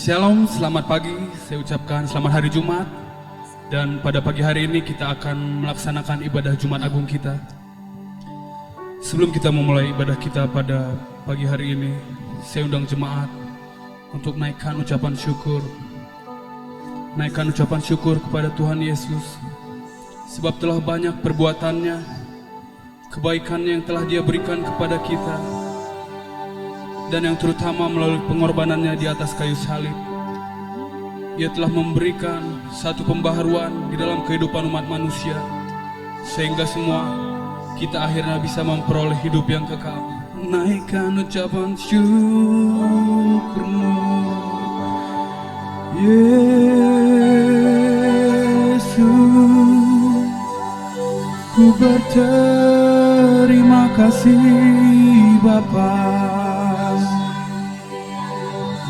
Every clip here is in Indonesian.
Shalom, selamat pagi. Saya ucapkan selamat hari Jumat. Dan pada pagi hari ini kita akan melaksanakan ibadah Jumat Agung kita. Sebelum kita memulai ibadah kita pada pagi hari ini, saya undang jemaat untuk naikkan ucapan syukur. Naikkan ucapan syukur kepada Tuhan Yesus, sebab telah banyak perbuatannya, kebaikannya yang telah Dia berikan kepada kita, dan yang terutama melalui pengorbanannya di atas kayu salib. Ia telah memberikan satu pembaharuan di dalam kehidupan umat manusia, sehingga semua kita akhirnya bisa memperoleh hidup yang kekal. Naikkan ucapan syukurmu, Yesus. Ku berterima kasih Bapa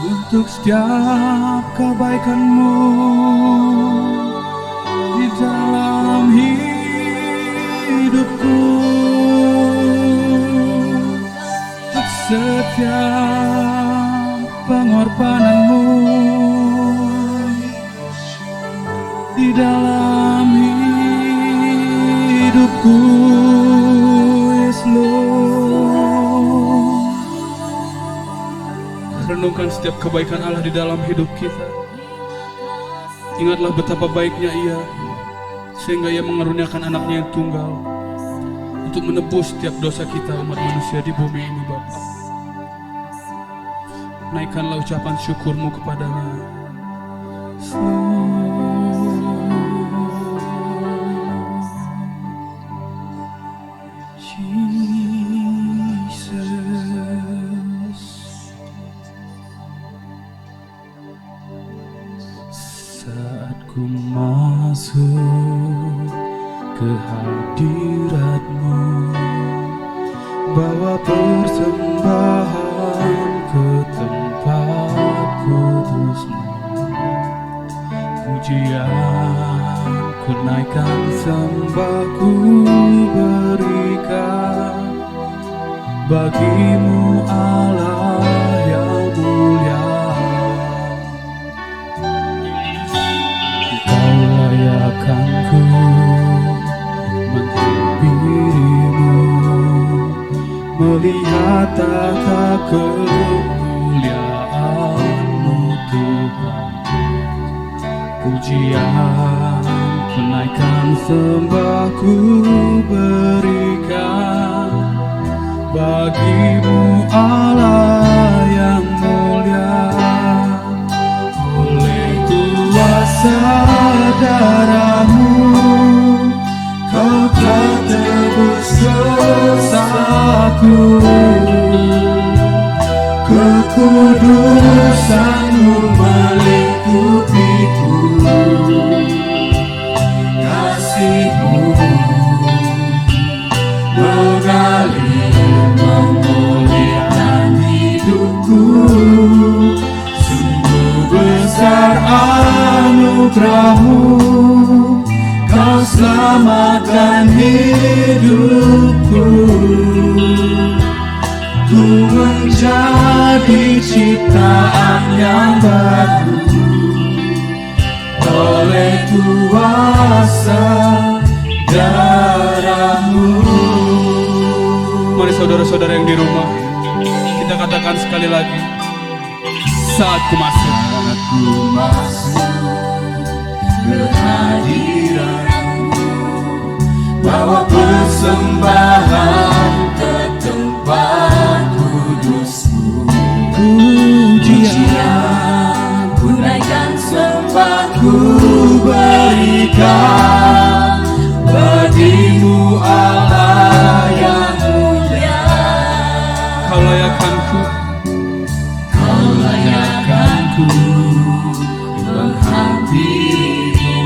untuk setiap kebaikan-Mu di dalam hidupku, untuk setiap pengorbanan-Mu di dalam hidupku, yes Lord. Renungkan setiap kebaikan Allah di dalam hidup kita. Ingatlah betapa baiknya Ia, sehingga Ia mengaruniakan anaknya yang tunggal untuk menebus setiap dosa kita umat manusia di bumi ini, Bapa. Naikkanlah ucapan syukurmu kepada-Nya. Saat ku masuk ke hadirat-Mu, bawa persembahan ke tempat kudus-Mu, pujian ku naikkan, sembah ku berikan bagi-Mu Allah yang mulia. Akan ku menghampirimu, melihat tata kemuliaan-Mu Tuhan. Pujian ku naikkan, sembah ku berikan bagi-Mu Allah yang mulia. Oleh kuasa darah-Mu, Kau telah tebus dosaku. Kekudusan-Mu melingkupiku, kasih-Mu mengalir memulihkan hidupku. Sungguh besar anugerah-Mu, Kau selamatkan hidupku. Ku menjadi ciptaan yang baru oleh kuasa darah-Mu. Mari saudara-saudara yang di rumah, kita katakan sekali lagi. Saat ku masuk ke hadirat-Mu, bawa persembahan ke tempat kudus-Mu, pujian ku naikkan, sembah ku berikan bagi-Mu Allah yang mulia. Kau layakkanku, Kau layakkanku menghampirimu,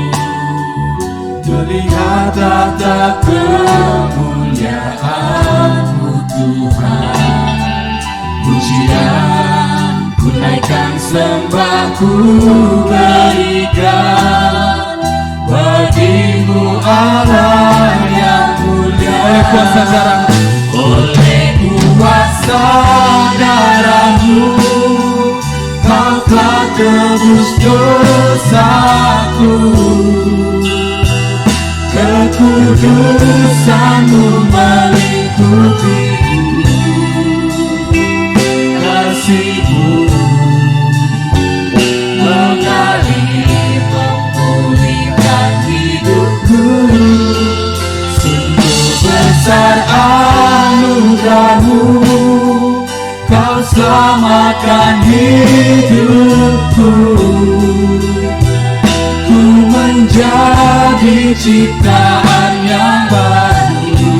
melihat tata kemuliaan-Mu Tuhan. Pujian ku naikkan, sembah ku berikan bagi-Mu Allah yang mulia. Oleh kuasa darah-Mu, oleh kuasa darah-Mu, Kau telah dosaku, kekudusanmu melingkupiku, kasihmu mengalir memulihkan hidupku. Sungguh besar anugerahmu, kau selamatkan hidupku. Ku menjadi ciptaan yang baru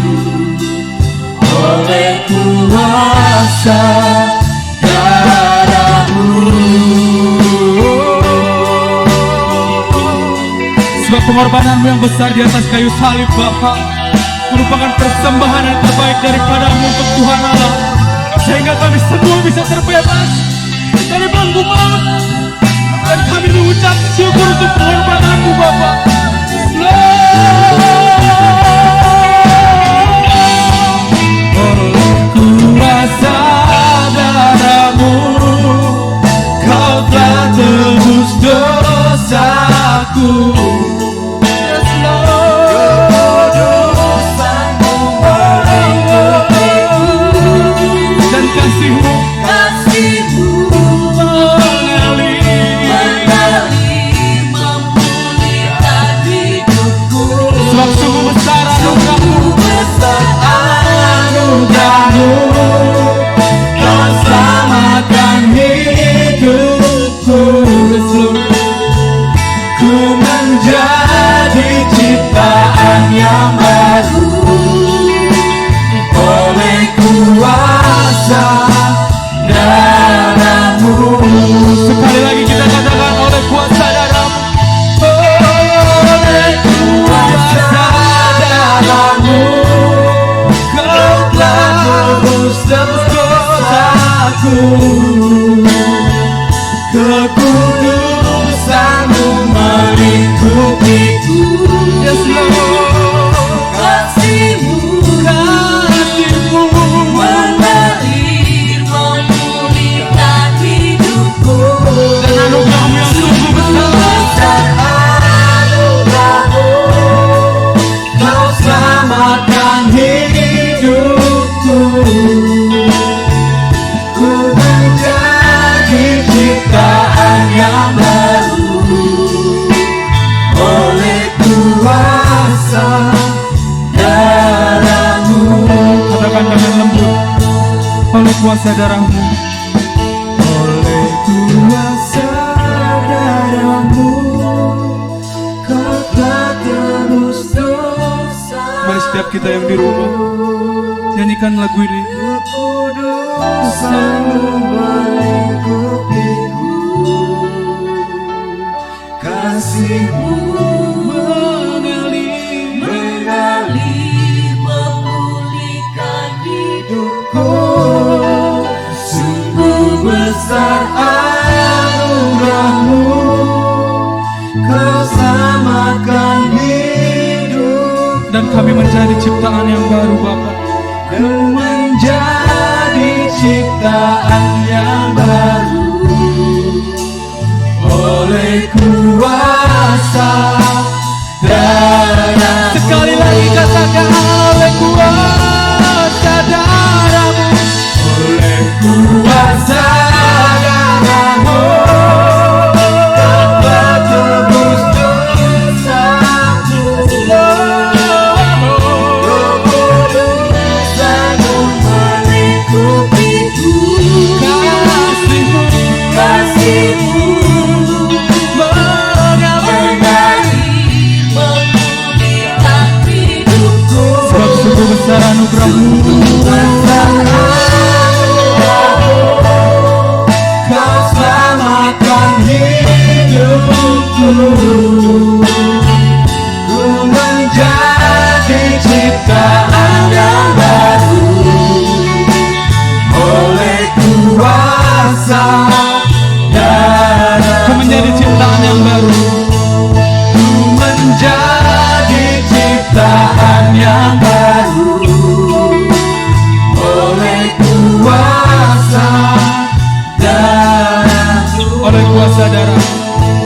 oleh kuasa darah-Mu. Sebab pengorbananmu yang besar di atas kayu salib Bapa merupakan persembahan yang terbaik daripada-Mu untuk Tuhan Allah, sehingga kami semua bisa terbebas dari belenggu maut. Dan kami mengucap syukur untuk pengorbanan-Mu Bapa. Oleh kuasa darah-Mu, kau telah tebus dosaku. Sekali lagi kita katakan, oleh kuasa darah-Mu, oleh kuasa darah-Mu, kau telah tebus dosaku, kekudusan-Mu melingkupiku. Yes Lord, kasih-Mu mengalir memulihkan hidupku. dan anugerah-Mu yang sungguh besar, anugerah-Mu, kau selamatkan hidupku. Ku menjadi ciptaan yang baru oleh kuasa darah-Mu. katakan dengan lembut, oleh kuasa darah-Mu, Oleh kuasa darah-Mu, kau telah tebus dosa. mari setiap kita yang di rumah nyanyikan lagu ini. Kekudusan-Mu melingkupiku, kasih-Mu mengalir memulihkan hidupku. Sungguh besar anugerah-Mu, kau selamatkan hidup. Dan kami menjadi ciptaan yang baru Bapa. Ku menjadi ciptaan yang baru oleh kuasa darah-Mu. Sekali lagi katakan, oleh kuasa darah-Mu, Oleh kuasa darah-Mu, kau telah tebus dosaku. Kekudusan-Mu melingkupiku, kasih-Mu kasih-Mu mengalir memulihkan hidupku. sebab sungguh besar anugerah-Mu, kau selamatkan hidupku. Ku menjadi ciptaan yang baru oleh kuasa darah. Ku menjadi ciptaan yang baru, Ku menjadi ciptaan yang baru oleh kuasa darah. oleh kuasa darah-Mu,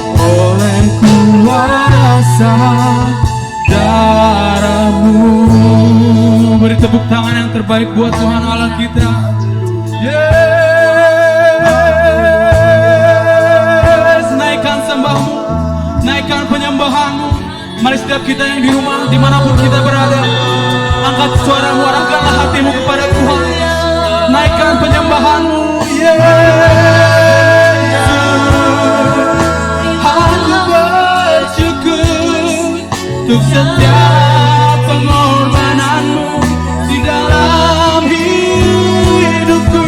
darahmu. Beri tepuk tangan yang terbaik buat Tuhan Allah kita. Yes, naikkan sembahmu, naikkan penyembahanmu. Mari setiap kita yang di rumah, dimanapun kita berada, angkat suaramu, arahkanlah hatimu kepada Tuhan. Naikkan penyembahanmu. Aku bersyukur untuk setiap pengorbananmu di dalam hidupku.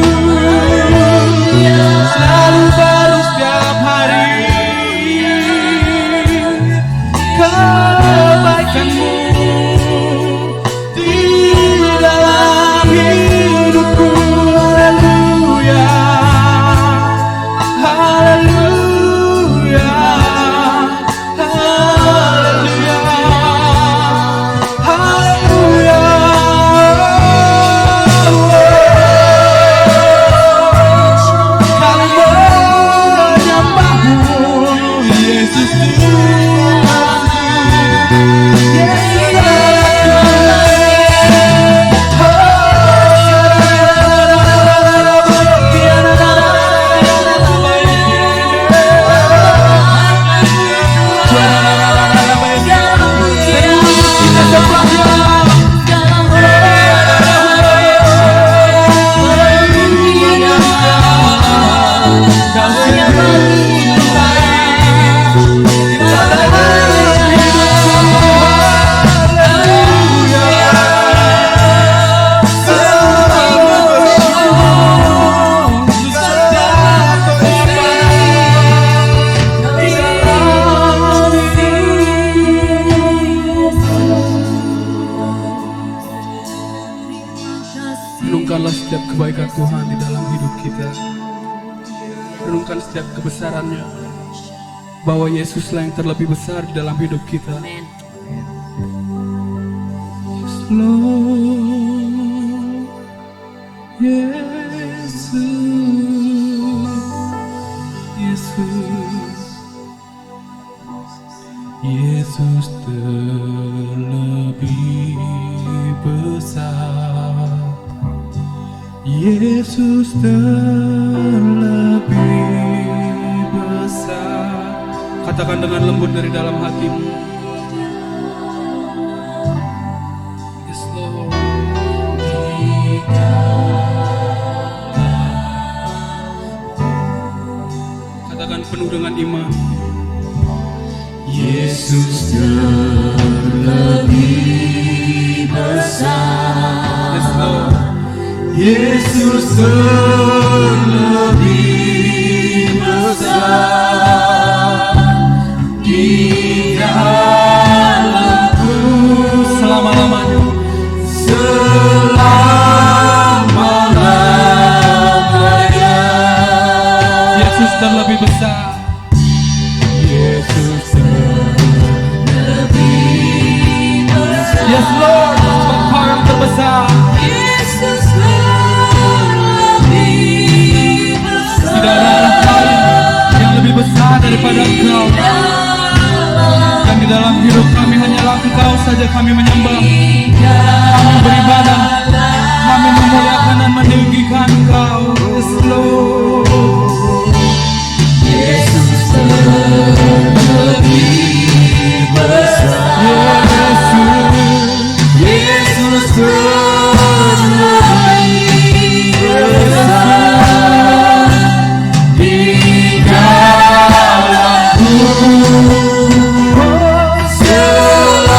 Selalu baru setiap hari kebaikanmu di dalam hidupku. Haleluya, haleluya, haleluya, haleluya. Kami menyembahmu, Yesus Tuhanku. Renungkanlah setiap kebaikan Tuhan di dalam hidup kita. Renungkan setiap kebesarannya, bahwa Yesuslah yang terlebih besar di dalam hidup kita. Yes, Lord, Yesus, Yesus terlebih besar. Yesus terlebih besar. Katakan dengan lembut dari dalam hatimu. Yes, Lord. Katakan penuh dengan iman. Yesus terlebih besar. Yes, Lord. Yesus terlebih besar di dalamku Selama-lamanya. Selama-lamanya. Yesus terlebih besar. Yesus terlebih besar. Yes, Lord. Sebab Kau yang terbesar. Tidak ada Allah lain yang lebih besar daripada Engkau. Dan di dalam hidup kami hanyalah Engkau saja kami menyembah, kami beribadah, kami memuliakan dan meninggikan Engkau. Yes, Lord. Yesus terlebih besar. Yesus terlebih besar di dalamku selama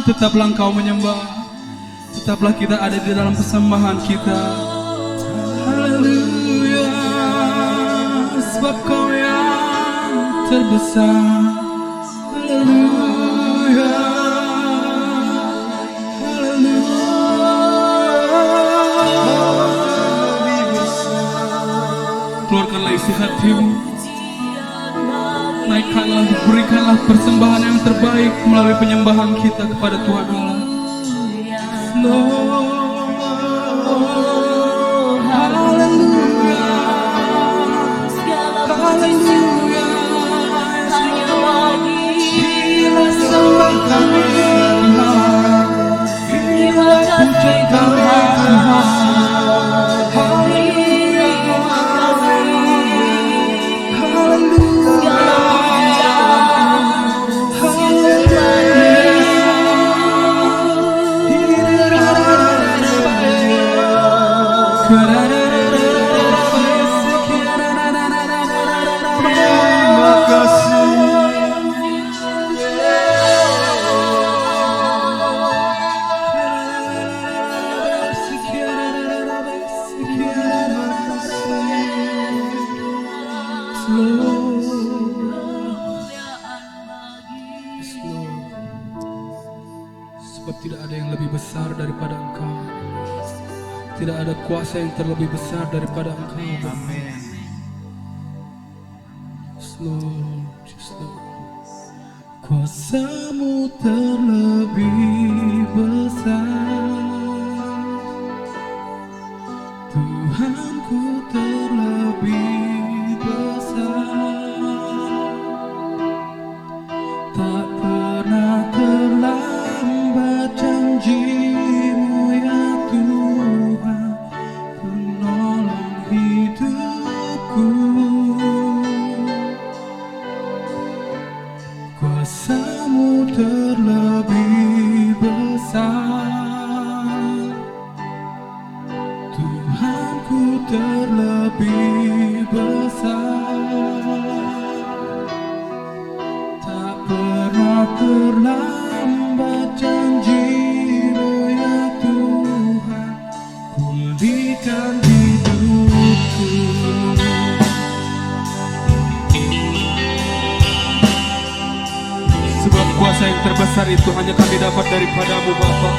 Tetaplah Engkau menyembah, tetaplah kita ada di dalam persembahan kita. Haleluya, sebab Kau yang terbesar. Haleluya, haleluya. Keluarkanlah isi hatimu, naikkanlah, berikanlah persembahan yang terbaik melalui penyembahan kita kepada Tuhan Allah. Haleluya, haleluya. Bila sembah kami, bila puji kami, sebab tidak ada yang lebih besar daripada Engkau. Tidak ada kuasa yang terlebih besar daripada Engkau. Amin. Slow, slow. Kuasa-Mu terlebih besar, Tuhanku terlebih besar. Tak pernah terlambat janji-Mu ya Tuhan, penolong hidupku. Kuasa-Mu terlebih besar, Tuhanku terlebih besar. Tak pernah terlambat janji-Mu ya Tuhan, pulihkan hidupku. Sebab kuasa yang terbesar itu hanya kami dapat daripada-Mu Bapa.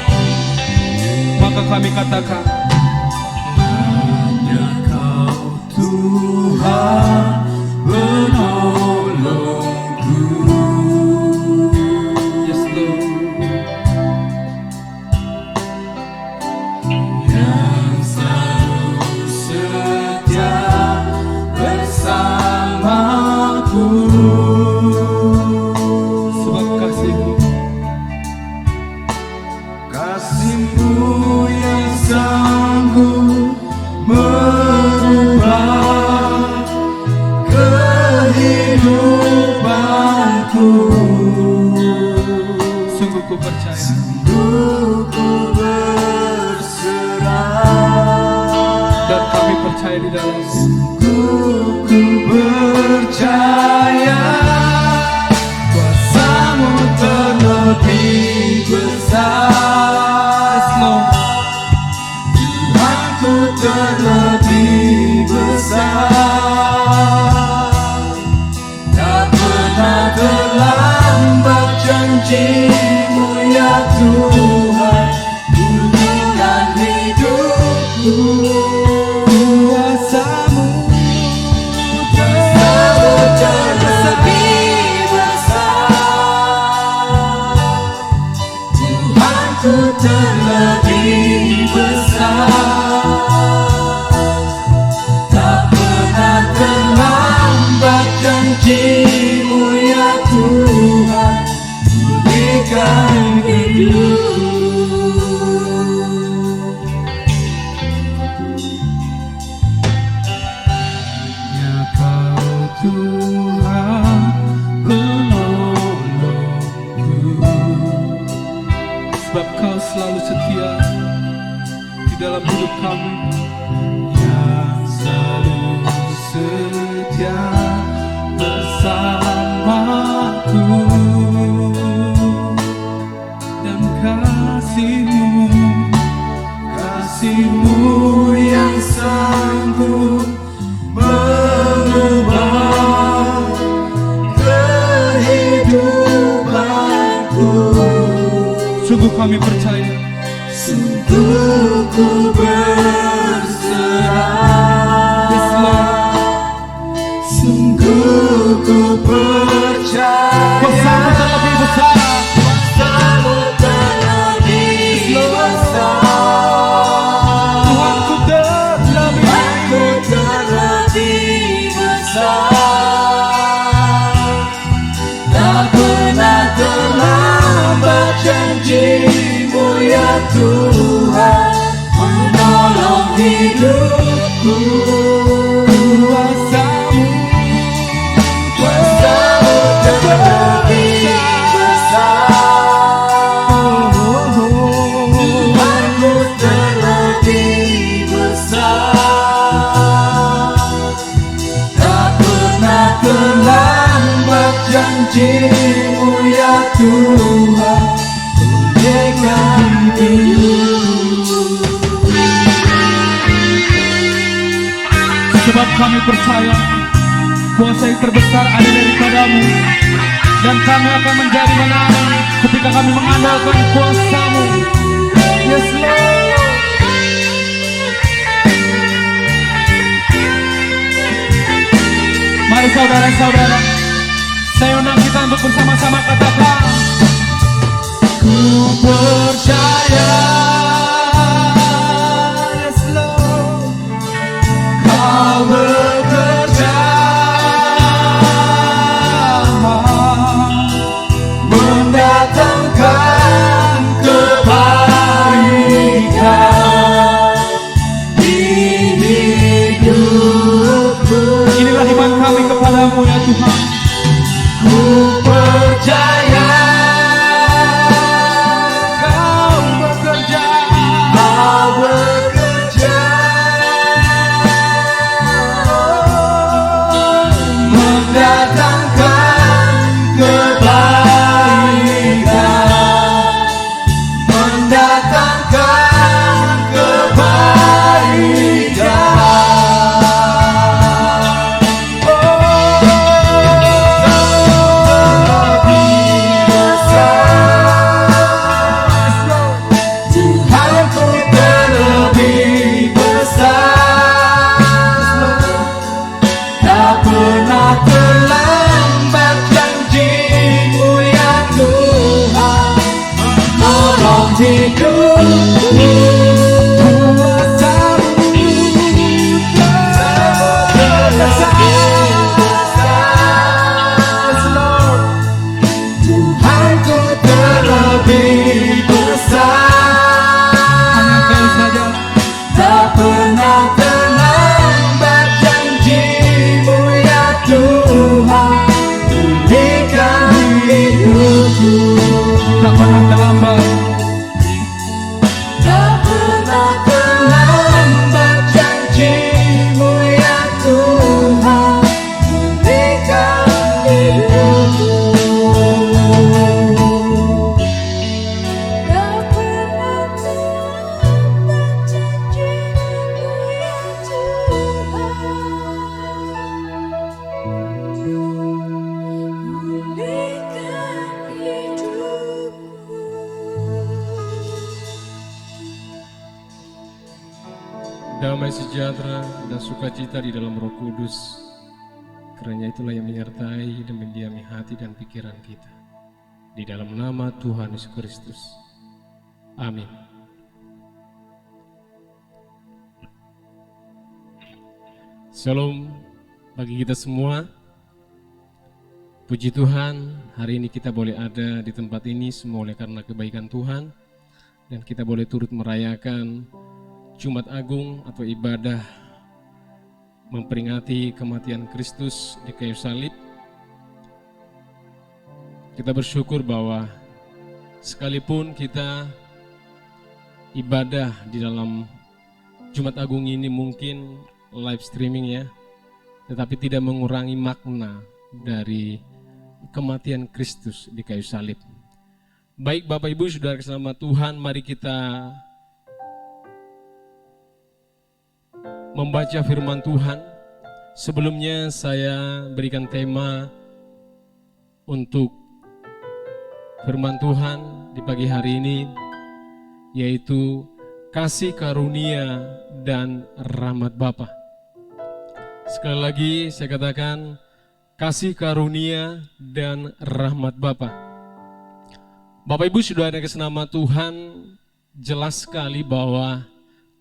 Maka kami katakan, hanya Kau Tuhan penolongku. Yes Lord. Yang selalu setia bersamaku. Sebab kasih-Mu yang sanggup merubah kehidupanku. Sungguh ku percaya, sungguh ku berserah, dan kami percaya di dalam, sungguh ku percaya kuasa-Mu terlebih besar. Tuhanku terlebih besar. Tak pernah terlambat janji-Mu ya Tuhan, gunungan hidupku. Kuasa-Mu terlebih besar, Tuhanku terlebih besar. Tak pernah terlambat janji-Mu ya Tuhan, pulihkan hidupku. Ya Kau Tuhan penolongku, sebab Kau selalu setia di dalam hidup kami. Yang selalu setia bersamaku, dan kasih-Mu yang sanggup mengubah kehidupanku. Sungguh kami percaya, Sungguh ku berserah, Yes Lord, sungguh ku percaya. Kuasa-Mu terlebih besar. Kuasa-Mu terlebih besar, Tuhanku terlebih Tuhanku terlebih besar. Tak pernah terlambat janji-Mu ya Tuhan, menolong hidupku. Kuasa-Mu Kuasa-Mu terlebih besar, Tuhanku terlebih besar. Tak pernah terlambat janji-Mu ya Tuhan, pulihkan hidupku. Sebab kami percaya kuasa yang terbesar ada daripada-Mu, dan kami akan menjadi menang ketika kami mengandalkan kuasa-Mu. Yes Lord. Mari saudara-saudara, saya undang kita untuk bersama-sama katakan, Ku percaya, Yes Lord, Kau bekerja mendatangkan kebaikan di hidupku. inilah iman kami kepada-Mu ya Tuhan. Ku percaya, Kau bekerja Kau bekerja mendatangkan kebaikan damai sejahtera dan sukacita di dalam Roh Kudus. Karena itulah yang menyertai dan mendiami hati dan pikiran kita. Di dalam nama Tuhan Yesus Kristus. Amin. Shalom bagi kita semua. Puji Tuhan, hari ini kita boleh ada di tempat ini semua oleh karena kebaikan Tuhan. Dan kita boleh turut merayakan Jumat Agung atau ibadah memperingati kematian Kristus di kayu salib. Kita bersyukur bahwa sekalipun kita ibadah di dalam Jumat Agung ini mungkin live streaming ya, tetapi tidak mengurangi makna dari kematian Kristus di kayu salib. Baik Bapak Ibu Saudara kesama Tuhan, mari kita membaca firman Tuhan. Sebelumnya saya berikan tema untuk firman Tuhan di pagi hari ini, yaitu kasih karunia dan rahmat Bapa. Sekali lagi saya katakan, kasih karunia dan rahmat Bapa. Bapak Ibu Saudara kesenama Tuhan, jelas sekali bahwa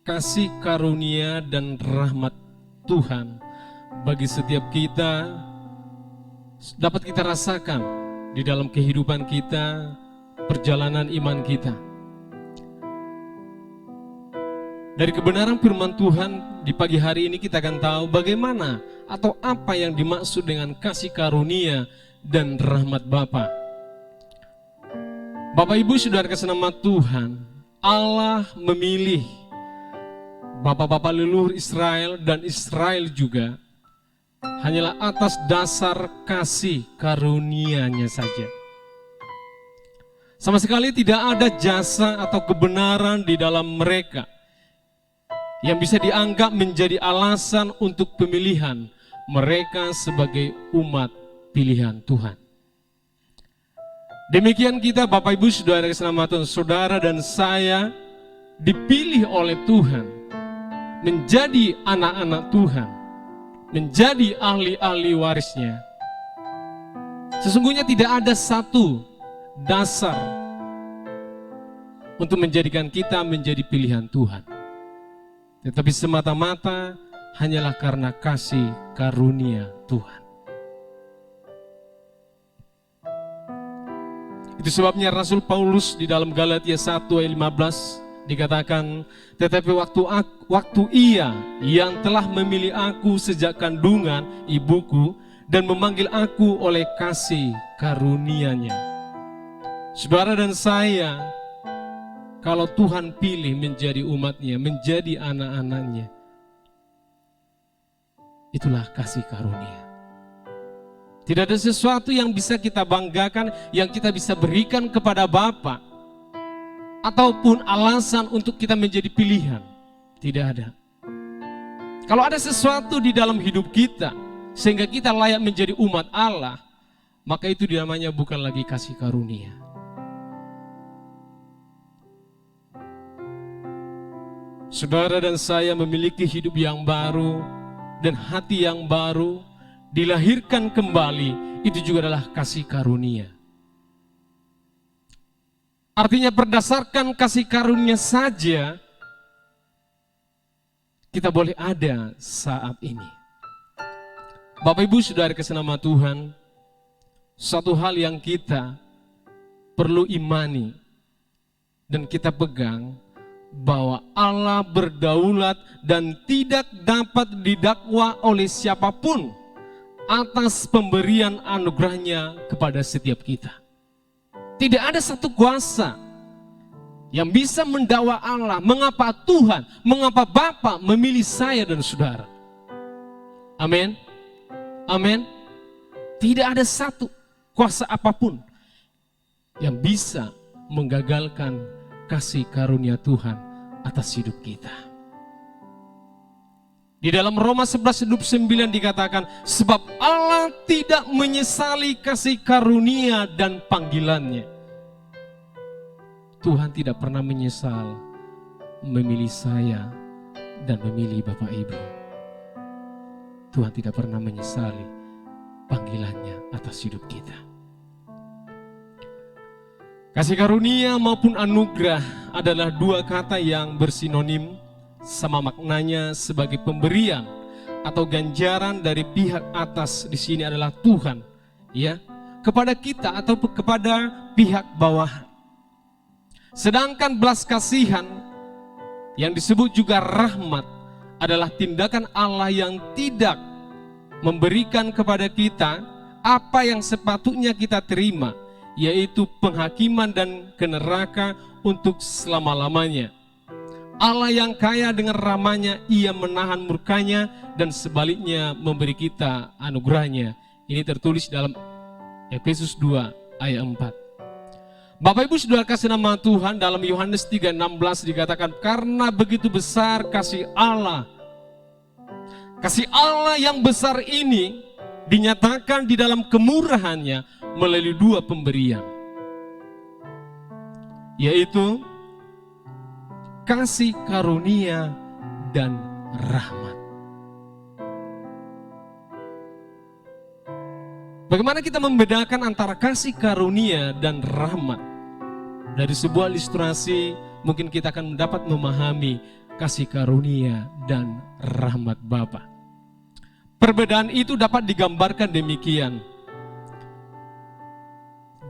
kasih karunia dan rahmat Tuhan bagi setiap kita dapat kita rasakan di dalam kehidupan kita, perjalanan iman kita. Dari kebenaran firman Tuhan di pagi hari ini kita akan tahu bagaimana atau apa yang dimaksud dengan kasih karunia dan rahmat Bapa. Bapak Ibu Saudara kesenama Tuhan, Allah memilih bapak-bapak leluhur Israel dan Israel juga hanyalah atas dasar kasih karunia-Nya saja. Sama sekali tidak ada jasa atau kebenaran di dalam mereka yang bisa dianggap menjadi alasan untuk pemilihan mereka sebagai umat pilihan Tuhan. Demikian kita Bapak Ibu Saudara keselamatan saudara dan saya dipilih oleh Tuhan menjadi anak-anak Tuhan, menjadi ahli-ahli warisnya. Sesungguhnya tidak ada satu dasar untuk menjadikan kita menjadi pilihan Tuhan, tetapi semata-mata hanyalah karena kasih karunia Tuhan. Itu sebabnya Rasul Paulus di dalam Galatia 1 ayat 15 dikatakan, tetapi waktu Ia yang telah memilih aku sejak kandungan ibuku dan memanggil aku oleh kasih karunia-Nya. Saudara dan saya, kalau Tuhan pilih menjadi umat-Nya, menjadi anak-anak-Nya, itulah kasih karunia. Tidak ada sesuatu yang bisa kita banggakan, yang kita bisa berikan kepada Bapa, ataupun alasan untuk kita menjadi pilihan. Tidak ada. Kalau ada sesuatu di dalam hidup kita, sehingga kita layak menjadi umat Allah, maka itu namanya bukan lagi kasih karunia. Saudara dan saya memiliki hidup yang baru dan hati yang baru, dilahirkan kembali, itu juga adalah kasih karunia. Artinya berdasarkan kasih karunia saja, kita boleh ada saat ini. Bapak Ibu Saudara kesenama Tuhan, satu hal yang kita perlu imani dan kita pegang, bahwa Allah berdaulat dan tidak dapat didakwa oleh siapapun atas pemberian anugerahnya kepada setiap kita. Tidak ada satu kuasa yang bisa mendakwa Allah, mengapa Tuhan, mengapa Bapa memilih saya dan saudara. Amin. Amin. Tidak ada satu kuasa apapun yang bisa menggagalkan kasih karunia Tuhan atas hidup kita. Di dalam Roma 11:9 dikatakan, sebab Allah tidak menyesali kasih karunia dan panggilannya. Tuhan tidak pernah menyesal memilih saya dan memilih Bapak Ibu. Tuhan tidak pernah menyesali panggilannya atas hidup kita. Kasih karunia maupun anugerah adalah dua kata yang bersinonim, sama maknanya sebagai pemberian atau ganjaran dari pihak atas. Di sini adalah Tuhan, ya, kepada kita atau kepada pihak bawahan. Sedangkan belas kasihan yang disebut juga rahmat adalah tindakan Allah yang tidak memberikan kepada kita apa yang sepatutnya kita terima, yaitu penghakiman dan ke neraka untuk selama-lamanya. Allah yang kaya dengan rahmatnya, ia menahan murkanya dan sebaliknya memberi kita anugerahnya. Ini tertulis dalam Efesus 2 ayat 4. Bapak Ibu Saudara kasih nama Tuhan, dalam Yohanes 3:16 dikatakan, karena begitu besar kasih Allah. Kasih Allah yang besar ini dinyatakan di dalam kemurahannya melalui dua pemberian, yaitu kasih karunia dan rahmat. Bagaimana kita membedakan antara kasih karunia dan rahmat? Dari sebuah ilustrasi mungkin kita akan dapat memahami kasih karunia dan rahmat Bapa. Perbedaan itu dapat digambarkan demikian.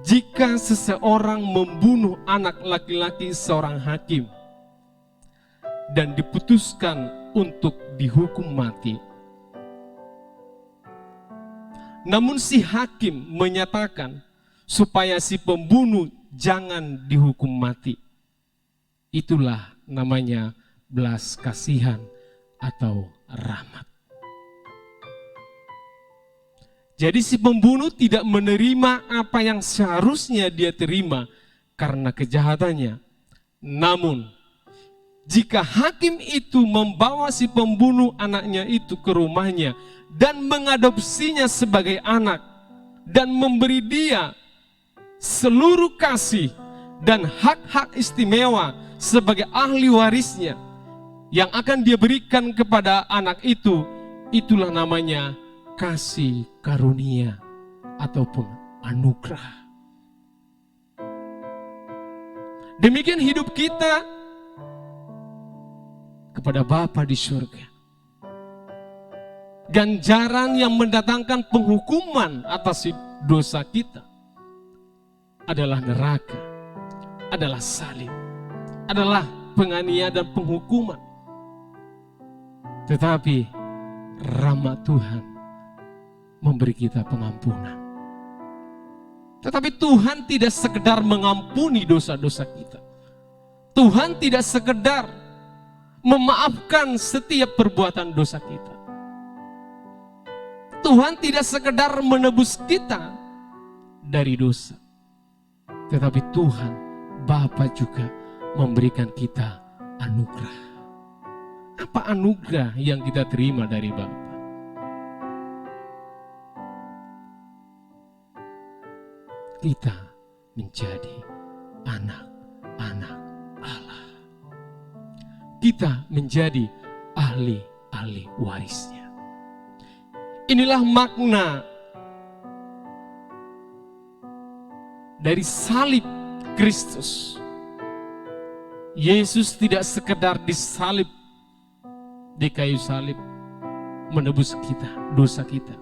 Jika seseorang membunuh anak laki-laki seorang hakim dan diputuskan untuk dihukum mati, namun si hakim menyatakan supaya si pembunuh jangan dihukum mati, itulah namanya belas kasihan atau rahmat. Jadi si pembunuh tidak menerima apa yang seharusnya dia terima karena kejahatannya. Namun jika hakim itu membawa si pembunuh anaknya itu ke rumahnya dan mengadopsinya sebagai anak dan memberi dia seluruh kasih dan hak-hak istimewa sebagai ahli warisnya yang akan dia berikan kepada anak itu, itulah namanya kasih karunia ataupun anugerah. Demikian hidup kita kepada Bapa di surga. Ganjaran yang mendatangkan penghukuman atas dosa kita adalah neraka, adalah salib, adalah penganiayaan dan penghukuman. Tetapi rahmat Tuhan memberi kita pengampunan. Tetapi Tuhan tidak sekedar mengampuni dosa-dosa kita. Tuhan tidak sekedar memaafkan setiap perbuatan dosa kita. Tuhan tidak sekedar menebus kita dari dosa. Tetapi Tuhan Bapa juga memberikan kita anugerah. Apa anugerah yang kita terima dari Bapa? Kita menjadi anak-anak Allah. Kita menjadi ahli-ahli warisnya. Inilah makna dari salib Kristus. Yesus tidak sekedar disalib di kayu salib menebus kita, dosa kita.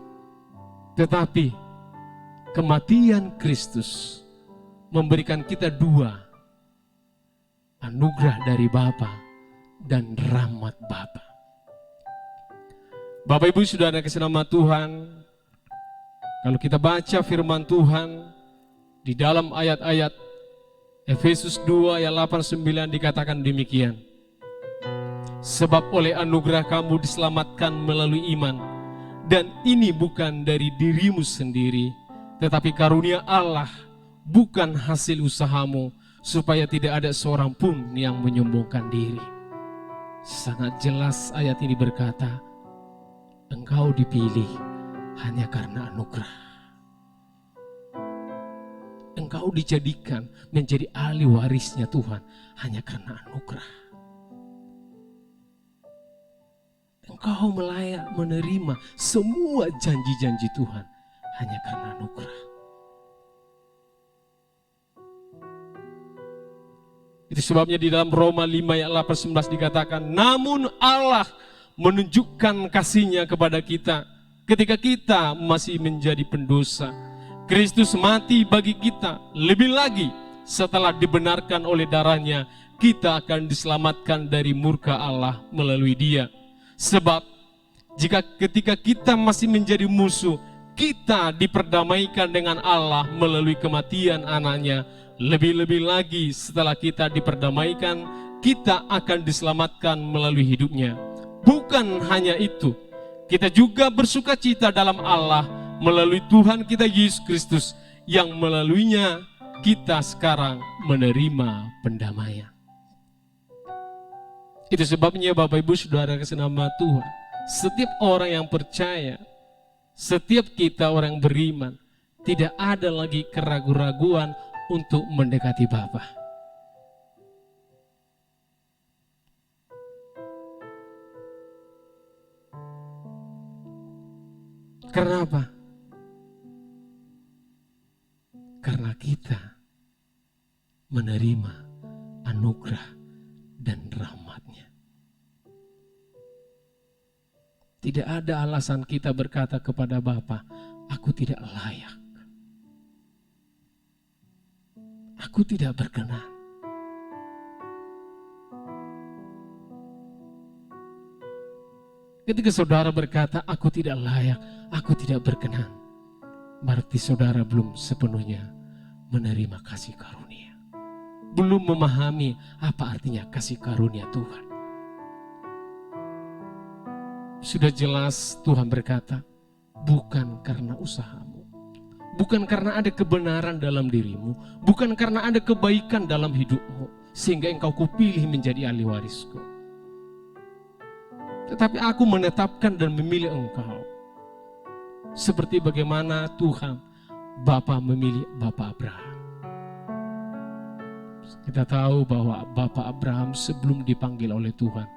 Tetapi kematian Kristus memberikan kita dua anugerah dari Bapa dan rahmat Bapa. Bapak Ibu Saudara kasih nama Tuhan, kalau kita baca firman Tuhan di dalam ayat-ayat Efesus 2 ayat 8-9 dikatakan demikian. Sebab oleh anugerah kamu diselamatkan melalui iman, dan ini bukan dari dirimu sendiri, tetapi karunia Allah, bukan hasil usahamu, supaya tidak ada seorang pun yang menyombongkan diri. Sangat jelas ayat ini berkata, engkau dipilih hanya karena anugerah. Engkau dijadikan menjadi ahli warisnya Tuhan hanya karena anugerah. engkau layak menerima semua janji-janji Tuhan hanya karena anugerah. Itu sebabnya di dalam Roma 5 ayat 18 dikatakan, namun Allah menunjukkan kasih-Nya kepada kita ketika kita masih menjadi pendosa. Kristus mati bagi kita, lebih lagi setelah dibenarkan oleh darah-Nya, kita akan diselamatkan dari murka Allah melalui Dia. Sebab jika ketika kita masih menjadi musuh, kita diperdamaikan dengan Allah melalui kematian anaknya, lebih-lebih lagi setelah kita diperdamaikan, kita akan diselamatkan melalui hidupnya. Bukan hanya itu, kita juga bersuka cita dalam Allah melalui Tuhan kita Yesus Kristus, yang melaluinya kita sekarang menerima pendamaian. Itu sebabnya Bapak Ibu Saudara kasih nama Tuhan, setiap orang yang percaya, setiap kita orang yang beriman, tidak ada lagi keraguan-raguan untuk mendekati Bapa. Karena apa? Karena kita menerima anugerah dan rahmat-Nya. Tidak ada alasan kita berkata kepada Bapa, aku tidak layak, aku tidak berkenan. Ketika saudara berkata, aku tidak layak, aku tidak berkenan, berarti saudara belum sepenuhnya menerima kasih karunia. Belum memahami apa artinya kasih karunia Tuhan. Sudah jelas Tuhan berkata, bukan karena usahamu, bukan karena ada kebenaran dalam dirimu, bukan karena ada kebaikan dalam hidupmu, sehingga engkau kupilih menjadi ahli warisku. Tetapi aku menetapkan dan memilih engkau. Seperti bagaimana Tuhan, Bapa memilih Bapak Abraham. Kita tahu bahwa Bapak Abraham sebelum dipanggil oleh Tuhan,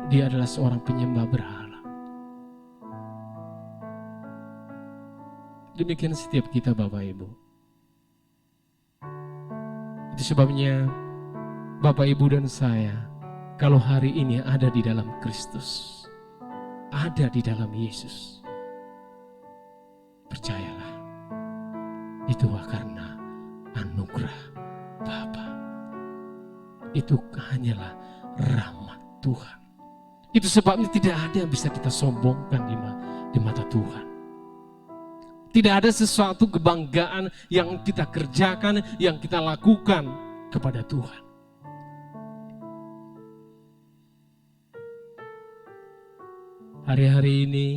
dia adalah seorang penyembah berhala. Demikian setiap kita Bapak Ibu. Itu sebabnya Bapak Ibu dan saya, kalau hari ini ada di dalam Kristus, ada di dalam Yesus, percayalah, itu karena anugerah Bapa. Itu hanyalah rahmat Tuhan. Itu sebabnya tidak ada yang bisa kita sombongkan di mata Tuhan. Tidak ada sesuatu kebanggaan yang kita kerjakan, yang kita lakukan kepada Tuhan. Hari-hari ini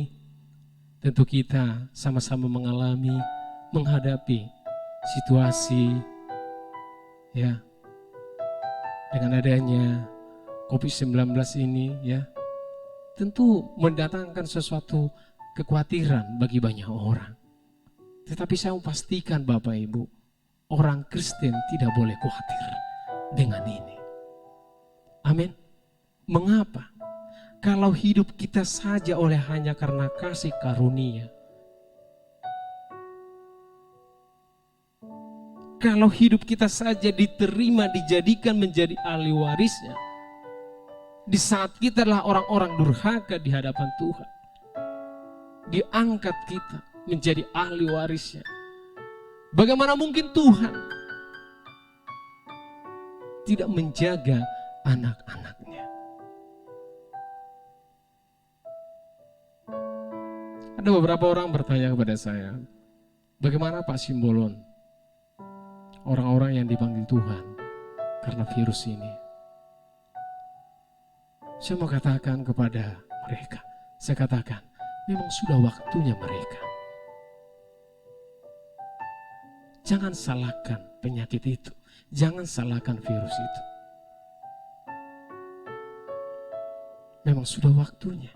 tentu kita sama-sama menghadapi situasi ya, dengan adanya COVID-19 ini ya, tentu mendatangkan sesuatu kekhawatiran bagi banyak orang. Tetapi saya mau pastikan Bapak Ibu, orang Kristen tidak boleh khawatir dengan ini. Amin. Mengapa? Kalau hidup kita saja oleh hanya karena kasih karunia, kalau hidup kita saja diterima, dijadikan menjadi ahli warisnya, di saat kita adalah orang-orang durhaka di hadapan Tuhan, diangkat kita menjadi ahli warisnya, bagaimana mungkin Tuhan tidak menjaga anak-anaknya? Ada beberapa orang bertanya kepada saya, bagaimana Pak Simbolon, orang-orang yang dipanggil Tuhan karena virus ini? Saya mau katakan kepada mereka, saya katakan, memang sudah waktunya mereka. Jangan salahkan penyakit itu, jangan salahkan virus itu. Memang sudah waktunya.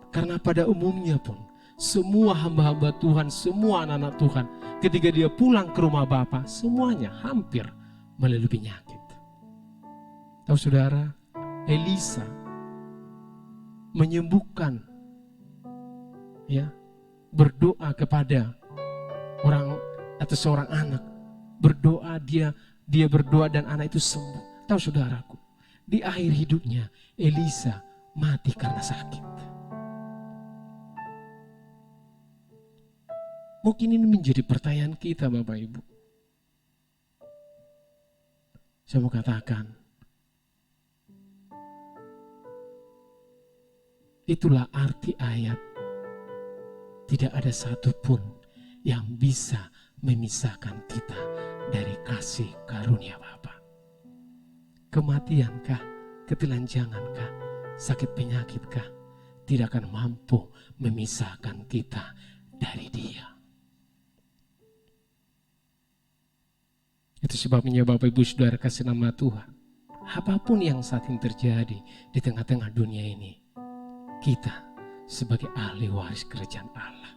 Karena pada umumnya pun, semua hamba-hamba Tuhan, semua anak-anak Tuhan, ketika dia pulang ke rumah Bapa, semuanya hampir melalui penyakit. Tahu saudara, Elisa menyembuhkan, ya, berdoa kepada orang atau seorang anak, berdoa dia berdoa dan anak itu sembuh. Tahu saudaraku, di akhir hidupnya Elisa mati karena sakit. Mungkin ini menjadi pertanyaan kita, Bapak Ibu. Saya mau katakan, itulah arti ayat, tidak ada satupun yang bisa memisahkan kita dari kasih karunia Bapa. Kematiankah, ketelanjangankah, sakit penyakitkah, tidak akan mampu memisahkan kita dari Dia. Itu sebabnya Bapak Ibu Saudara kasih nama Tuhan, apapun yang saat ini terjadi di tengah-tengah dunia ini, kita sebagai ahli waris kerajaan Allah,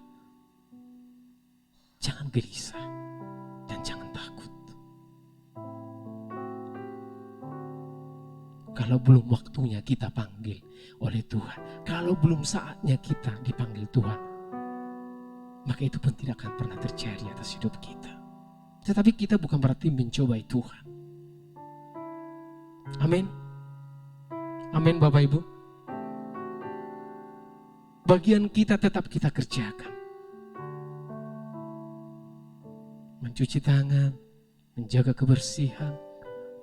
jangan gelisah dan jangan takut. Kalau belum waktunya kita panggil oleh Tuhan, kalau belum saatnya kita dipanggil Tuhan, maka itu pun tidak akan pernah terjadi atas hidup kita. Tetapi kita bukan berarti mencobai Tuhan. Amin. Amin Bapak Ibu. Bagian kita tetap kita kerjakan. Mencuci tangan, menjaga kebersihan,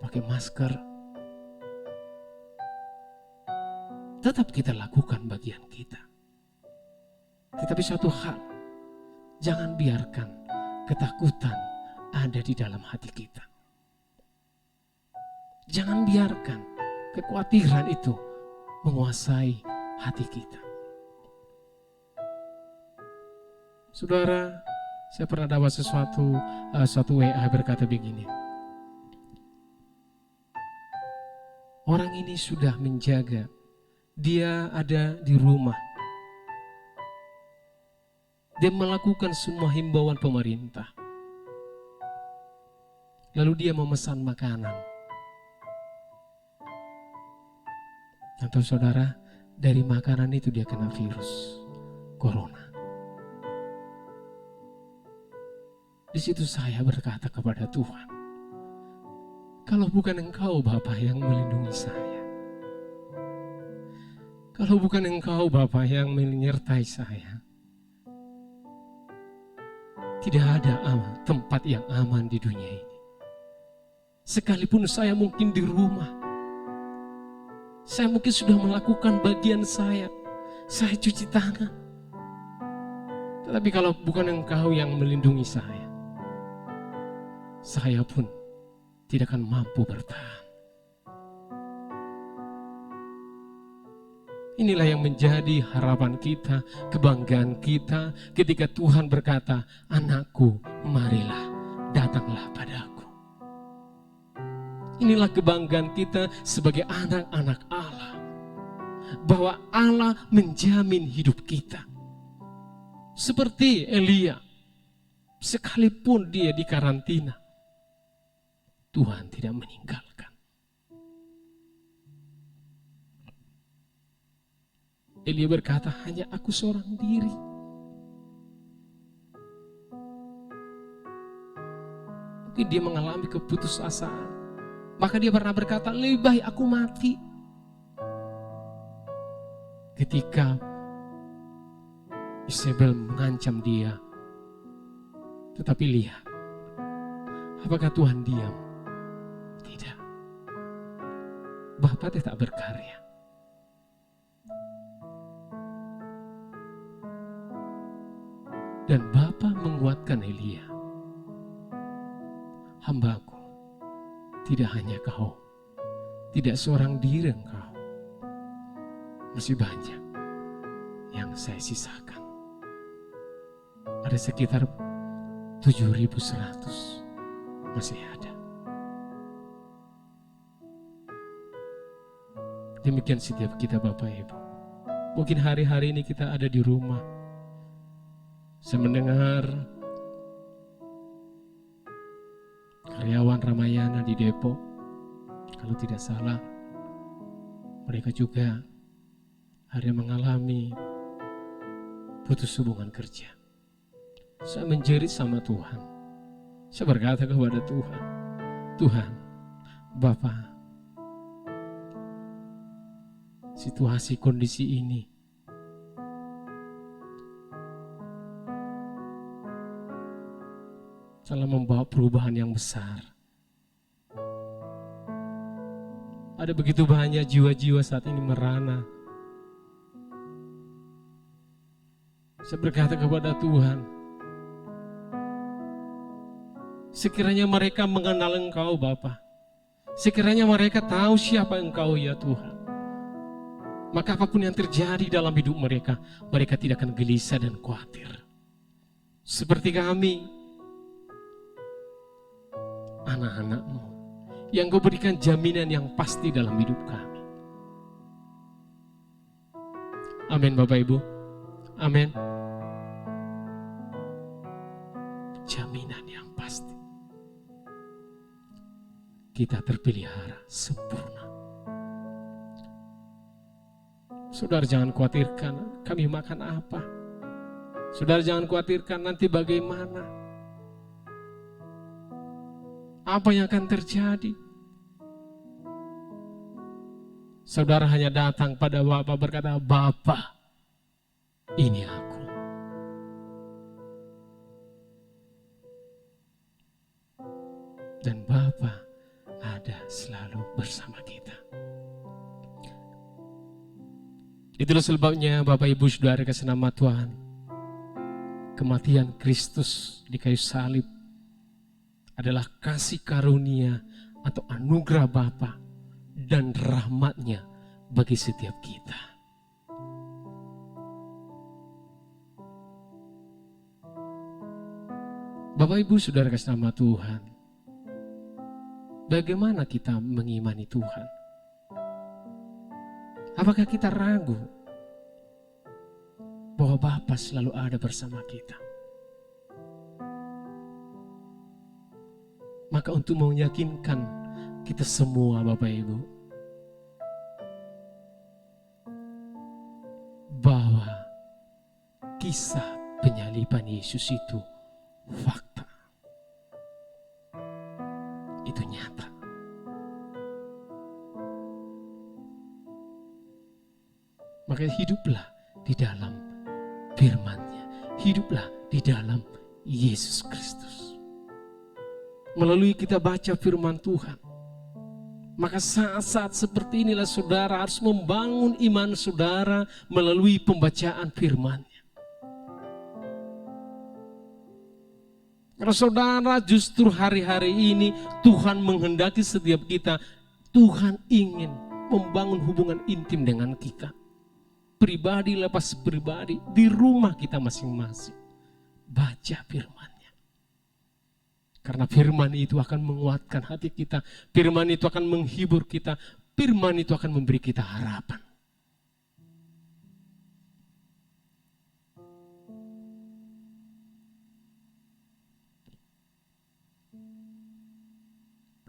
pakai masker. Tetap kita lakukan bagian kita. Tetapi satu hal, jangan biarkan ketakutan ada di dalam hati kita. Jangan biarkan kekhawatiran itu menguasai hati kita. Saudara, saya pernah dapat suatu WA berkata begini. Orang ini sudah menjaga, dia ada di rumah. Dia melakukan semua himbauan pemerintah. Lalu dia memesan makanan. Dan tahu saudara, dari makanan itu dia kena virus corona. Di situ saya berkata kepada Tuhan, kalau bukan Engkau Bapa yang melindungi saya, kalau bukan Engkau Bapa yang menyertai saya, tidak ada tempat yang aman di dunia ini. Sekalipun saya mungkin di rumah, saya mungkin sudah melakukan bagian saya cuci tangan. Tetapi kalau bukan Engkau yang melindungi saya pun tidak akan mampu bertahan. Inilah yang menjadi harapan kita, kebanggaan kita ketika Tuhan berkata, anakku, marilah, datanglah padaku. Inilah kebanggaan kita sebagai anak-anak Allah, bahwa Allah menjamin hidup kita. Seperti Elia, sekalipun dia di karantina, Tuhan tidak meninggalkan. Elia berkata, hanya aku seorang diri. Mungkin dia mengalami keputusasaan. Maka dia pernah berkata, lebih baik aku mati. Ketika Isabel mengancam dia. Tetapi lihat, apakah Tuhan diam? Tidak. Bapa tetap berkarya. Dan Bapa menguatkan Elia. Hambaku, tidak hanya kau, tidak seorang diri engkau, masih banyak yang saya sisakan. Ada sekitar 7.100 masih ada. Demikian setiap kita Bapak Ibu. Mungkin hari-hari ini kita ada di rumah. Saya mendengar karyawan Ramayana di Depok, kalau tidak salah, mereka juga ada yang mengalami putus hubungan kerja. Saya menjerit sama Tuhan. Saya berkata kepada Tuhan, Tuhan, Bapa, situasi kondisi ini telah membawa perubahan yang besar. Ada begitu banyak jiwa-jiwa saat ini merana. Saya berkata kepada Tuhan, sekiranya mereka mengenal Engkau Bapa, sekiranya mereka tahu siapa Engkau ya Tuhan, maka apapun yang terjadi dalam hidup mereka, mereka tidak akan gelisah dan khawatir. Seperti kami, anak-anak-Mu, yang Kau berikan jaminan yang pasti dalam hidup kami. Amin Bapak Ibu. Amin. Jaminan yang pasti. Kita terpelihara sempurna. Saudara jangan khawatirkan kami makan apa. Saudara jangan khawatirkan nanti bagaimana. Apa yang akan terjadi? Saudara hanya datang pada Bapa berkata, Bapa, ini aku. Dan Bapa ada selalu bersama kita. Itulah sebabnya Bapak Ibu Saudara kasih nama Tuhan, kematian Kristus di kayu salib adalah kasih karunia atau anugerah Bapa dan rahmat-Nya bagi setiap kita. Bapak Ibu Saudara kasih nama Tuhan, bagaimana kita mengimani Tuhan? Apakah kita ragu bahwa Bapa selalu ada bersama kita? Maka untuk meyakinkan kita semua Bapak Ibu bahwa kisah penyaliban Yesus itu fakta, itu nyata. Maka hiduplah di dalam firman-Nya, hiduplah di dalam Yesus Kristus. Melalui kita baca firman Tuhan, maka saat-saat seperti inilah saudara harus membangun iman saudara melalui pembacaan firman-Nya. Karena saudara justru hari-hari ini Tuhan menghendaki setiap kita, Tuhan ingin membangun hubungan intim dengan kita. Pribadi lepas pribadi, di rumah kita masing-masing. Baca firman-Nya. Karena firman itu akan menguatkan hati kita, firman itu akan menghibur kita, firman itu akan memberi kita harapan.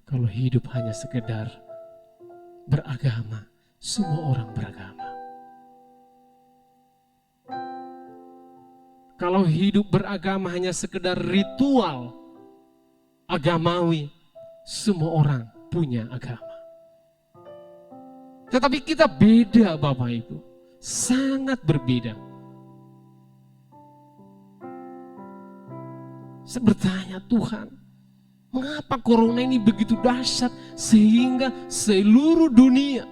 Kalau hidup hanya sekedar beragama, semua orang beragama. Kalau hidup beragama hanya sekedar ritual agamawi, semua orang punya agama. Tetapi kita beda Bapak Ibu, sangat berbeda. Saya bertanya, Tuhan, mengapa corona ini begitu dahsyat sehingga seluruh dunia,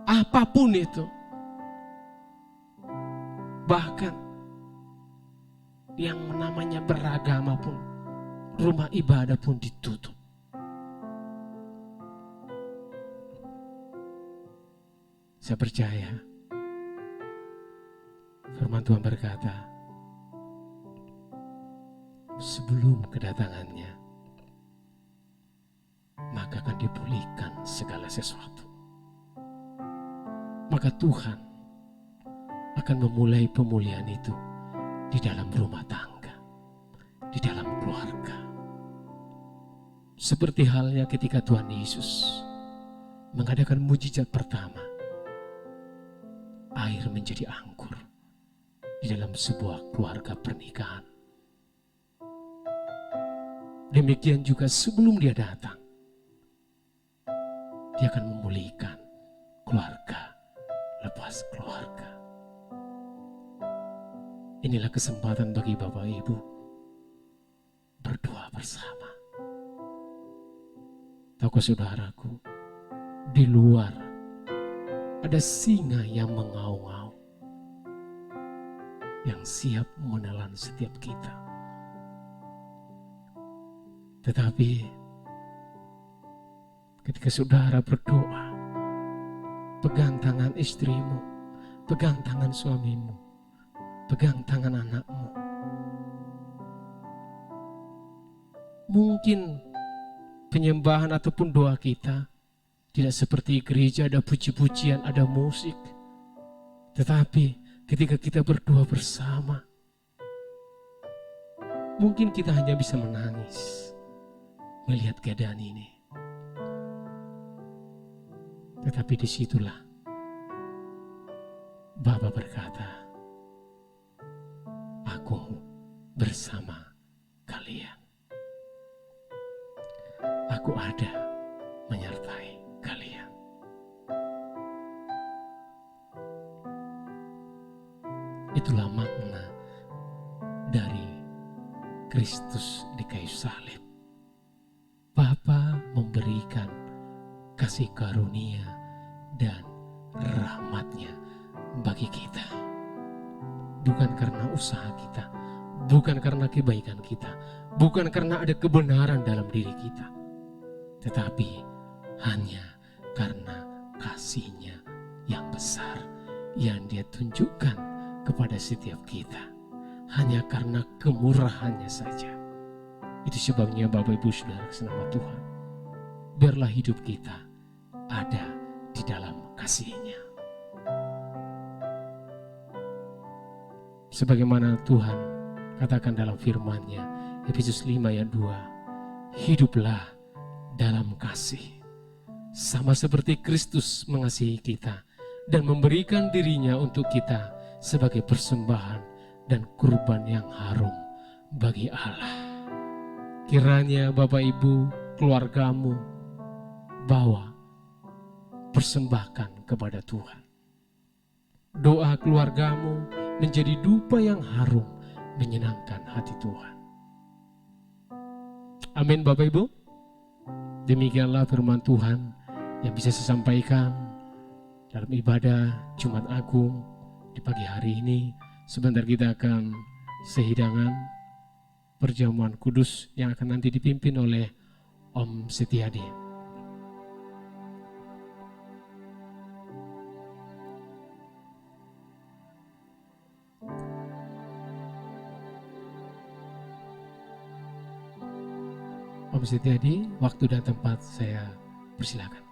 apapun itu, bahkan yang namanya beragama pun, rumah ibadah pun ditutup. Saya percaya firman Tuhan berkata, sebelum kedatangannya, maka akan dipulihkan segala sesuatu. Maka Tuhan akan memulai pemulihan itu di dalam rumah tangga, di dalam keluarga. Seperti halnya ketika Tuhan Yesus mengadakan mujizat pertama. Air menjadi anggur di dalam sebuah keluarga pernikahan. Demikian juga sebelum dia datang, dia akan memulihkan keluarga lepas keluarga. Inilah kesempatan bagi Bapak Ibu berdoa bersama. Tahukah saudaraku, di luar ada singa yang mengaum-ngaum, yang siap menelan setiap kita. Tetapi ketika saudara berdoa, pegang tangan istrimu, pegang tangan suamimu, pegang tangan anakmu. Mungkin penyembahan ataupun doa kita tidak seperti gereja, ada puji-pujian, ada musik. Tetapi ketika kita berdoa bersama, mungkin kita hanya bisa menangis melihat keadaan ini. Tetapi disitulah Bapa berkata, aku bersama kalian. Aku ada menyertai kalian. Itulah makna dari Kristus di kayu salib. Bapa memberikan kasih karunia dan rahmatnya bagi kita. Bukan karena usaha kita, bukan karena kebaikan kita, bukan karena ada kebenaran dalam diri kita, tetapi hanya karena kasih-Nya yang besar yang Dia tunjukkan kepada setiap kita. Hanya karena kemurahannya saja. Itu sebabnya Bapak Ibu Saudara senama Tuhan, biarlah hidup kita ada di dalam kasih-Nya. Sebagaimana Tuhan katakan dalam firman-Nya, Efesus 5 ayat 2, hiduplah dalam kasih, sama seperti Kristus mengasihi kita dan memberikan dirinya untuk kita sebagai persembahan dan kurban yang harum bagi Allah. Kiranya Bapak Ibu, keluargamu bawa, persembahkan kepada Tuhan. Doa keluargamu menjadi dupa yang harum, menyenangkan hati Tuhan. Amin Bapak Ibu. Demikianlah firman Tuhan yang bisa saya sampaikan dalam ibadah Jumat Agung di pagi hari ini. Sebentar kita akan sehidangan perjamuan kudus yang akan nanti dipimpin oleh Om Setiadi. Om Setiadi, waktu dan tempat saya persilakan.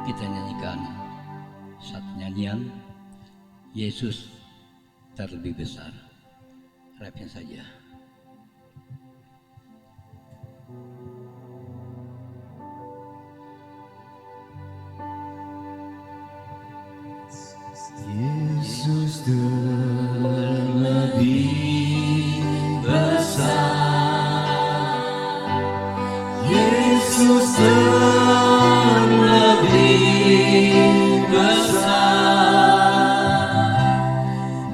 Kita nyanyikan satu nyanyian, Yesus terlebih besar. Rapnya saja. Yesus terlebih besar, Yesus terlebih besar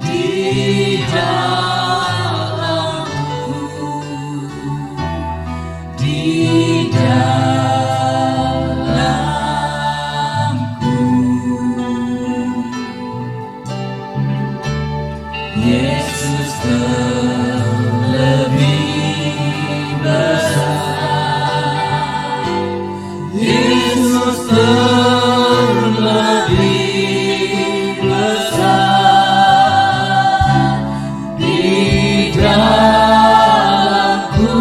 di dalamku, di dalamku. Yesus terlebih besar, Yesus terlebih besar di dalamku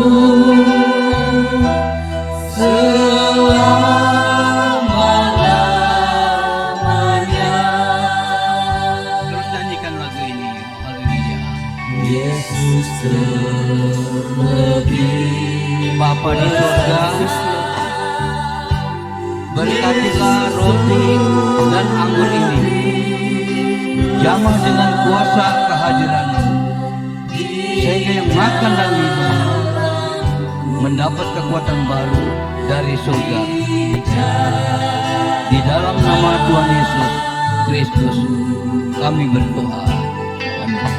selama-lamanya. Terus nyanyikan lagu ini, haleluya. Yesus terlebih. Bapa di surga, berkatilah roti dan anggur ini, jamah dengan kuasa kehadiran-Mu, sehingga yang makan dan minum mendapat kekuatan baru dari surga. Di dalam nama Tuhan Yesus Kristus kami berdoa. Amin.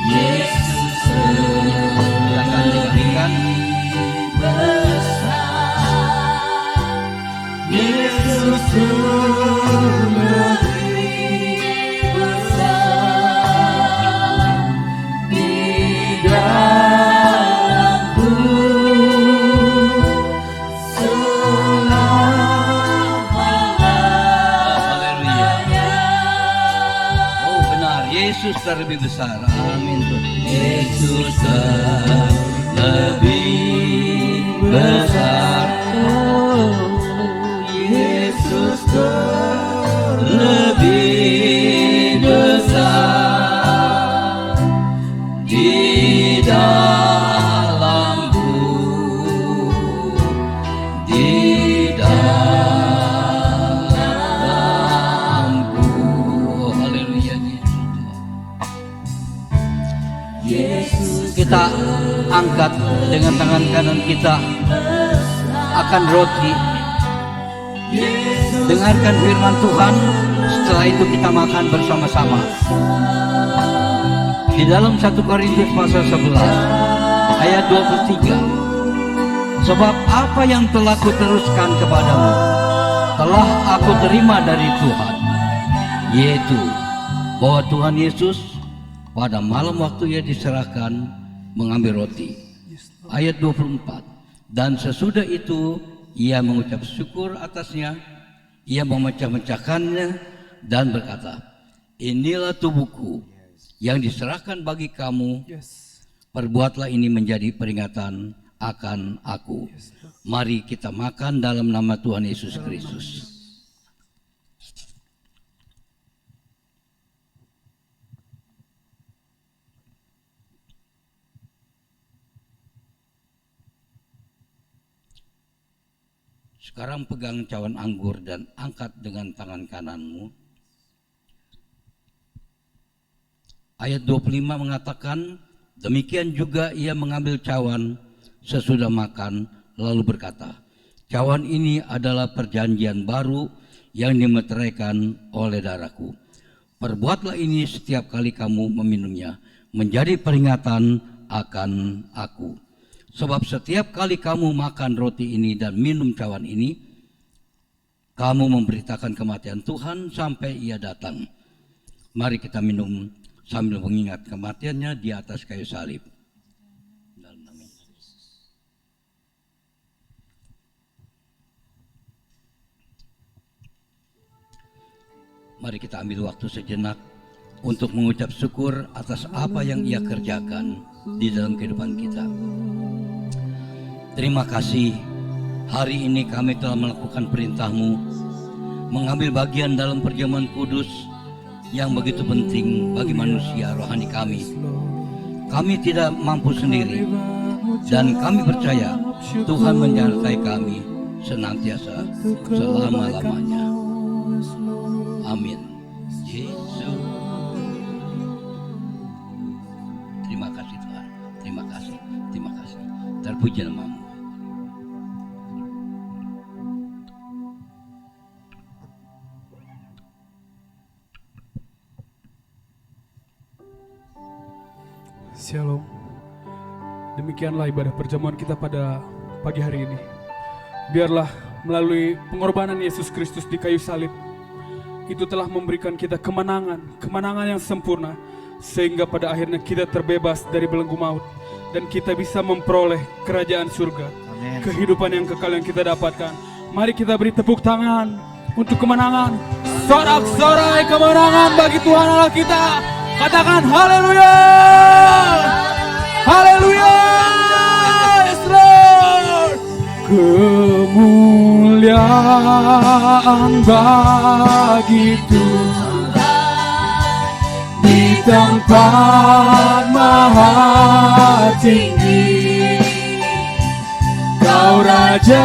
Yesus silakan dengarkan. Yesus terlebih besar di dalamku selama-lamanya. Oh benar, Yesus terlebih besar. Amin. Yesus terlebih besar. Yesus terlebih besar di dalamku, di dalamku. Oh, haleluya. Kita angkat dengan tangan kanan kita akan roti. Dengarkan firman Tuhan, setelah itu kita makan bersama-sama. Di dalam 1 Korintus pasal 11 ayat 23. Sebab apa yang telah kuteruskan kepadamu telah aku terima dari Tuhan, yaitu bahwa Tuhan Yesus pada malam waktu Ia diserahkan mengambil roti. Ayat 24. Dan sesudah itu Ia mengucap syukur atasnya, Ia memecah-mecahkannya dan berkata, inilah tubuhku yang diserahkan bagi kamu. Perbuatlah ini menjadi peringatan akan aku. Mari kita makan dalam nama Tuhan Yesus Kristus. Sekarang pegang cawan anggur dan angkat dengan tangan kananmu. Ayat 25 mengatakan, demikian juga Ia mengambil cawan sesudah makan, lalu berkata, cawan ini adalah perjanjian baru yang dimeteraikan oleh darahku. Perbuatlah ini setiap kali kamu meminumnya, menjadi peringatan akan aku. Sebab setiap kali kamu makan roti ini dan minum cawan ini, kamu memberitakan kematian Tuhan sampai Ia datang. Mari kita minum sambil mengingat kematiannya di atas kayu salib. Dalam nama Yesus. Mari kita ambil waktu sejenak untuk mengucap syukur atas apa yang Ia kerjakan di dalam kehidupan kita. Terima kasih, hari ini kami telah melakukan perintah-Mu, mengambil bagian dalam perjamuan kudus yang begitu penting bagi manusia rohani kami. Kami tidak mampu sendiri, dan kami percaya Tuhan menyertai kami senantiasa selama-lamanya. Amin. Yesus. Terima kasih Tuhan, terima kasih, terima kasih. Terpuji nama-Mu. Shalom. Demikianlah ibadah perjamuan kita pada pagi hari ini. Biarlah melalui pengorbanan Yesus Kristus di kayu salib, itu telah memberikan kita kemenangan yang sempurna, sehingga pada akhirnya kita terbebas dari belenggu maut, dan kita bisa memperoleh kerajaan surga. Amin. Kehidupan yang kekal yang kita dapatkan. Mari kita beri tepuk tangan untuk kemenangan. Sorak-sorai kemenangan bagi Tuhan Allah kita. Katakan haleluya. Haleluya. Yes Lord. Kemuliaan bagi Tuhan di tempat maha tinggi. Kau Raja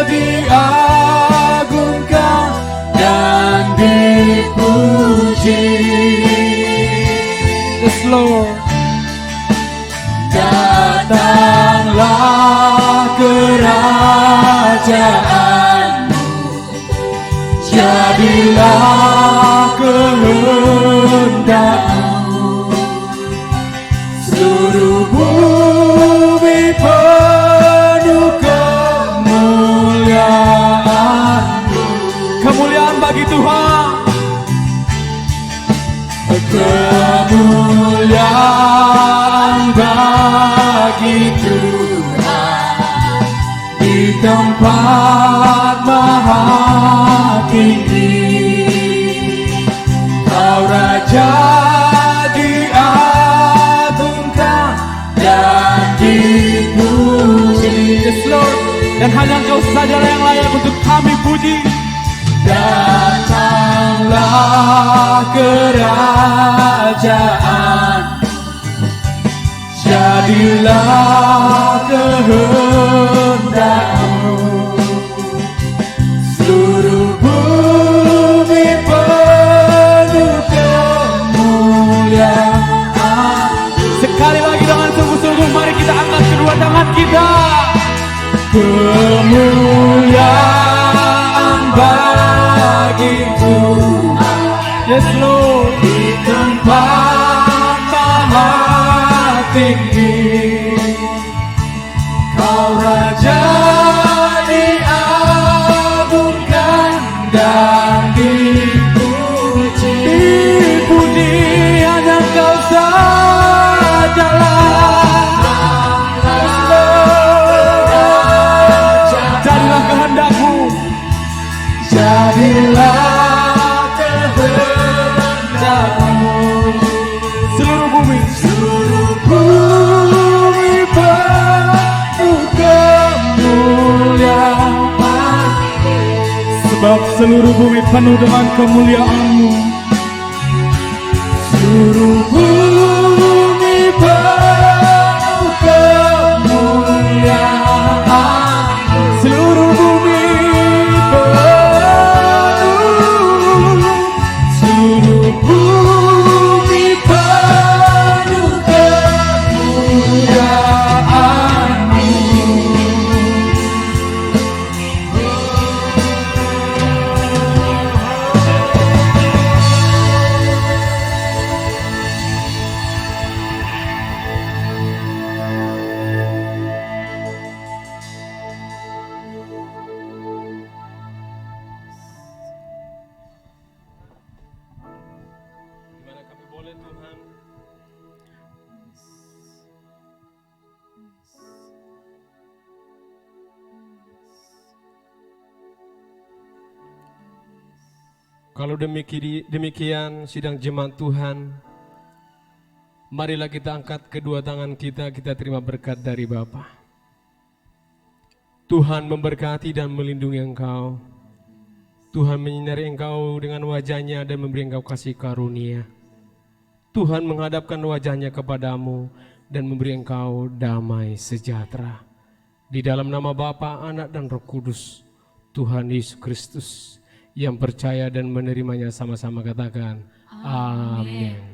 diagungkan dan dipuji. Yes Lord. Datanglah kerajaanmu, jadilah kehendakmu, seluruh bumi penuh kemuliaan-Mu. Kemuliaan bagi Tuhan. Kemuliaan bagi Tuhan di tempat maha tinggi. Kau Raja diagungkan dan dipuji. Yes Lord. Dan hanya Engkau sajalah yang layak untuk kami puji. Datanglah kerajaan, jadilah kehendak-Mu, seluruh bumi penuh kemuliaan. Sekali lagi dengan sungguh-sungguh mari kita angkat kedua tangan kita. Kemuliaan bagi Tuhan. Yes Lord. Di tempat maha tinggi, Kau Raja diagungkan dan dipuji. Dipuji hanya Kau sajalah. Yes Lord. Jadilah kehendak-Mu, jadilah kehendak-Mu, seluruh bumi penuh kemuliaan. Sebab seluruh bumi penuh dengan kemuliaan-Mu. Seluruh bumi penuh kemuliaan. Seluruh bumi seluruh bumi penuh kemuliaan-Mu. Dimana kami boleh Tuhan kalau demikian sidang jemaat Tuhan, marilah kita angkat kedua tangan kita terima berkat dari Bapa. Tuhan memberkati dan melindungi engkau. Tuhan menyinari engkau dengan wajah-Nya dan memberi engkau kasih karunia. Tuhan menghadapkan wajah-Nya kepadamu dan memberi engkau damai sejahtera. Di dalam nama Bapa, Anak dan Roh Kudus, Tuhan Yesus Kristus, yang percaya dan menerimanya sama-sama katakan, Amin.